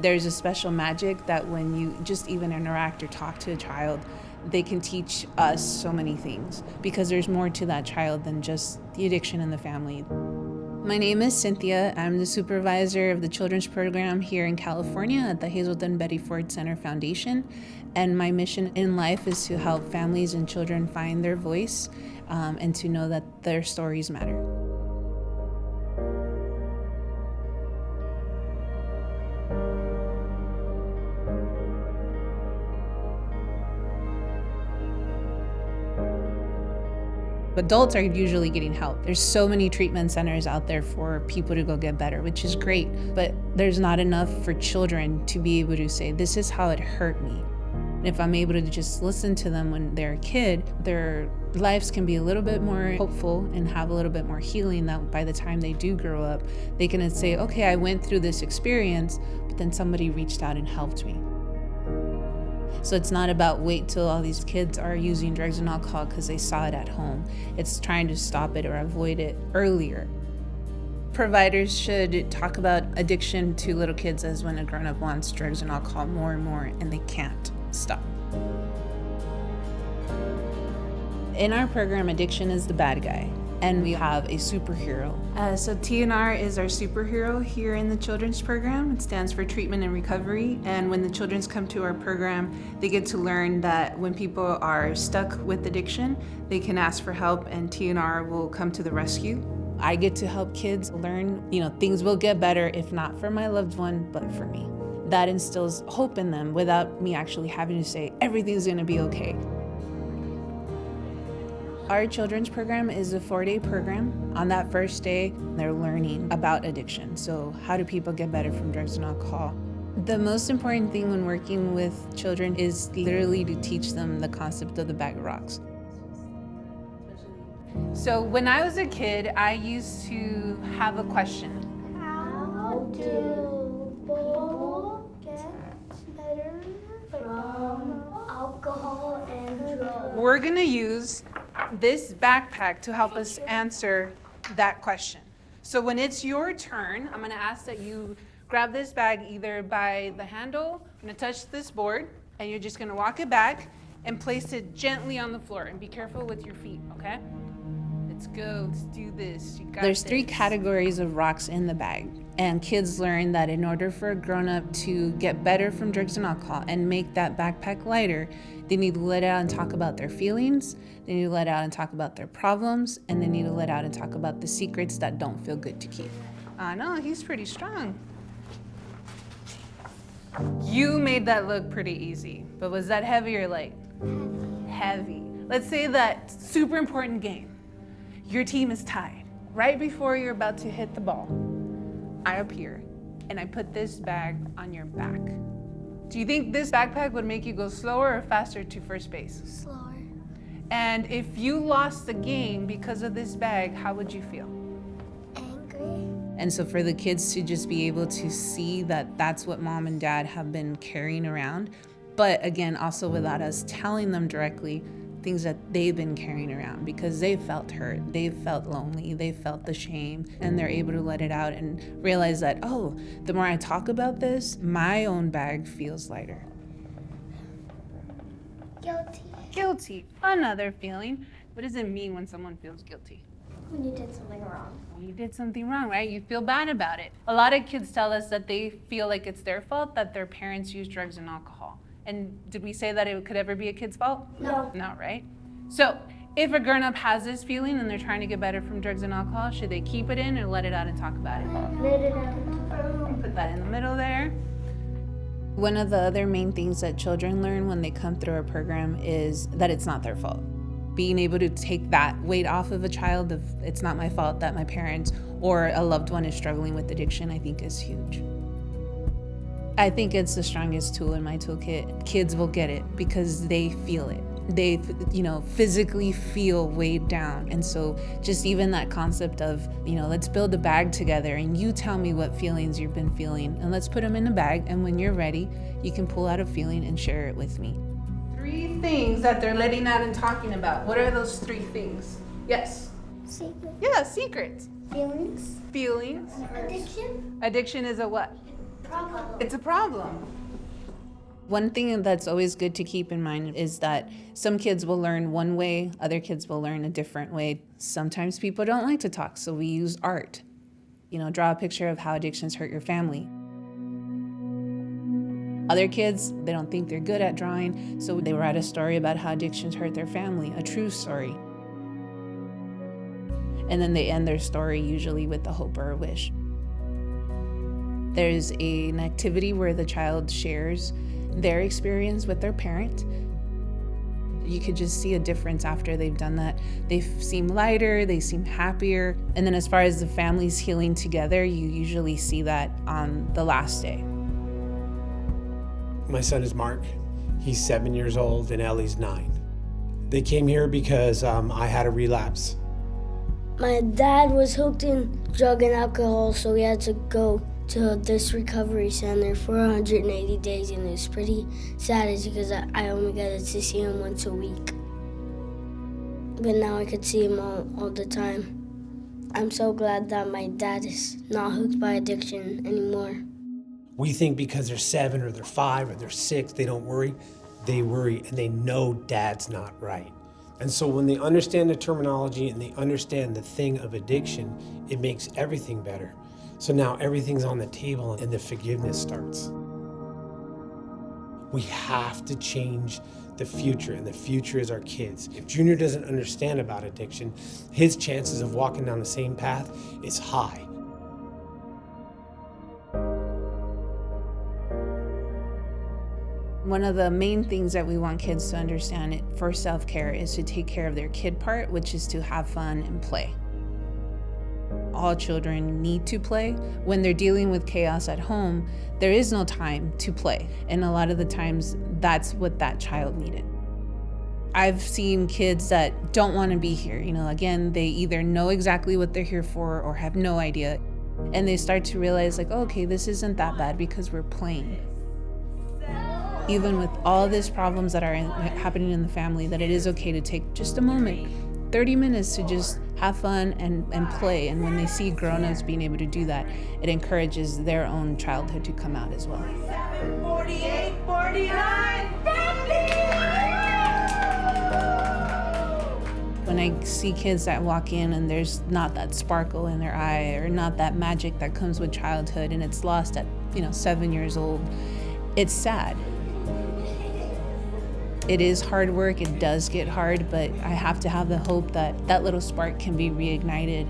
There's a special magic that when you just even interact or talk to a child, they can teach us so many things because there's more to that child than just the addiction in the family. My name is Cynthia. I'm the supervisor of the children's program here in California at the Hazelden Betty Ford Center Foundation. And my mission in life is to help families and children find their voice and to know that their stories matter. Adults are usually getting help. There's so many treatment centers out there for people to go get better, which is great, but there's not enough for children to be able to say, this is how it hurt me. If I'm able to just listen to them when they're a kid, their lives can be a little bit more hopeful and have a little bit more healing, that by the time they do grow up, they can say, okay, I went through this experience, but then somebody reached out and helped me. So it's not about wait till all these kids are using drugs and alcohol because they saw it at home. It's trying to stop it or avoid it earlier. Providers should talk about addiction to little kids as when a grown-up wants drugs and alcohol more and more and they can't stop. In our program, addiction is the bad guy, and we have a superhero. So TNR is our superhero here in the children's program. It stands for Treatment and Recovery. And when the children come to our program, they get to learn that when people are stuck with addiction, they can ask for help and TNR will come to the rescue. I get to help kids learn, things will get better if not for my loved one, but for me. That instills hope in them without me actually having to say, everything's gonna be okay. Our children's program is a 4-day program. On that first day, they're learning about addiction. So how do people get better from drugs and alcohol? The most important thing when working with children is literally to teach them the concept of the bag of rocks. So when I was a kid, I used to have a question. How do people get better from alcohol and drugs? We're gonna use this backpack to help us answer that question. So when it's your turn, I'm gonna ask that you grab this bag either by the handle, I'm gonna touch this board, and you're just gonna walk it back and place it gently on the floor. And be careful with your feet, okay? Let's go, let's do this. There's 3 categories of rocks in the bag. And kids learn that in order for a grown-up to get better from drugs and alcohol and make that backpack lighter, they need to let out and talk about their feelings, they need to let out and talk about their problems, and they need to let out and talk about the secrets that don't feel good to keep. No, he's pretty strong. You made that look pretty easy, but was that heavy or light? Heavy. Let's say that super important game. Your team is tied. Right before you're about to hit the ball, I appear and I put this bag on your back. Do you think this backpack would make you go slower or faster to first base? Slower. And if you lost the game because of this bag, how would you feel? Angry. And so for the kids to just be able to see that that's what mom and dad have been carrying around, but again, also without us telling them directly, things that they've been carrying around because they felt hurt, they felt lonely, they felt the shame, and they're able to let it out and realize that, oh, the more I talk about this, my own bag feels lighter. Guilty. Guilty, another feeling. What does it mean when someone feels guilty? When you did something wrong. When you did something wrong, right? You feel bad about it. A lot of kids tell us that they feel like it's their fault that their parents use drugs and alcohol. And did we say that it could ever be a kid's fault? No. No, right? So if a grown-up has this feeling and they're trying to get better from drugs and alcohol, should they keep it in or let it out and talk about it? Let it out. Put that in the middle there. One of the other main things that children learn when they come through our program is that it's not their fault. Being able to take that weight off of a child of it's not my fault that my parents or a loved one is struggling with addiction, I think is huge. I think it's the strongest tool in my toolkit. Kids will get it because they feel it. They, physically feel weighed down. And so just even that concept of, let's build a bag together and you tell me what feelings you've been feeling and let's put them in a bag. And when you're ready, you can pull out a feeling and share it with me. 3 things that they're letting out and talking about. What are those 3 things? Yes. Secret. Yeah, secrets. Feelings. Feelings. Addiction. Addiction is a what? It's a problem. One thing that's always good to keep in mind is that some kids will learn one way, other kids will learn a different way. Sometimes people don't like to talk, so we use art. Draw a picture of how addictions hurt your family. Other kids, they don't think they're good at drawing, so they write a story about how addictions hurt their family, a true story. And then they end their story usually with a hope or a wish. There's an activity where the child shares their experience with their parent. You could just see a difference after they've done that. They seem lighter, they seem happier. And then as far as the families healing together, you usually see that on the last day. My son is Mark. He's 7 years old and Ellie's 9. They came here because I had a relapse. My dad was hooked in drug and alcohol, so we had to go to this recovery center for 180 days, and it's pretty sad because I only got to see him once a week. But now I could see him all the time. I'm so glad that my dad is not hooked by addiction anymore. We think because they're 7 or they're 5 or they're 6, they don't worry. They worry and they know dad's not right. And so when they understand the terminology and they understand the thing of addiction, it makes everything better. So now everything's on the table and the forgiveness starts. We have to change the future, and the future is our kids. If Junior doesn't understand about addiction, his chances of walking down the same path is high. One of the main things that we want kids to understand for self-care is to take care of their kid part, which is to have fun and play. All children need to play. When they're dealing with chaos at home, there is no time to play. And a lot of the times, that's what that child needed. I've seen kids that don't want to be here. Again, they either know exactly what they're here for or have no idea. And they start to realize like, oh, okay, this isn't that bad because we're playing. Even with all these problems that are happening in the family, that it is okay to take just a moment, 30 minutes to just have fun and play. And when they see grown-ups being able to do that, it encourages their own childhood to come out as well. 48, 49, 50! When I see kids that walk in and there's not that sparkle in their eye or not that magic that comes with childhood and it's lost at 7 years old, it's sad. It is hard work, it does get hard, but I have to have the hope that that little spark can be reignited.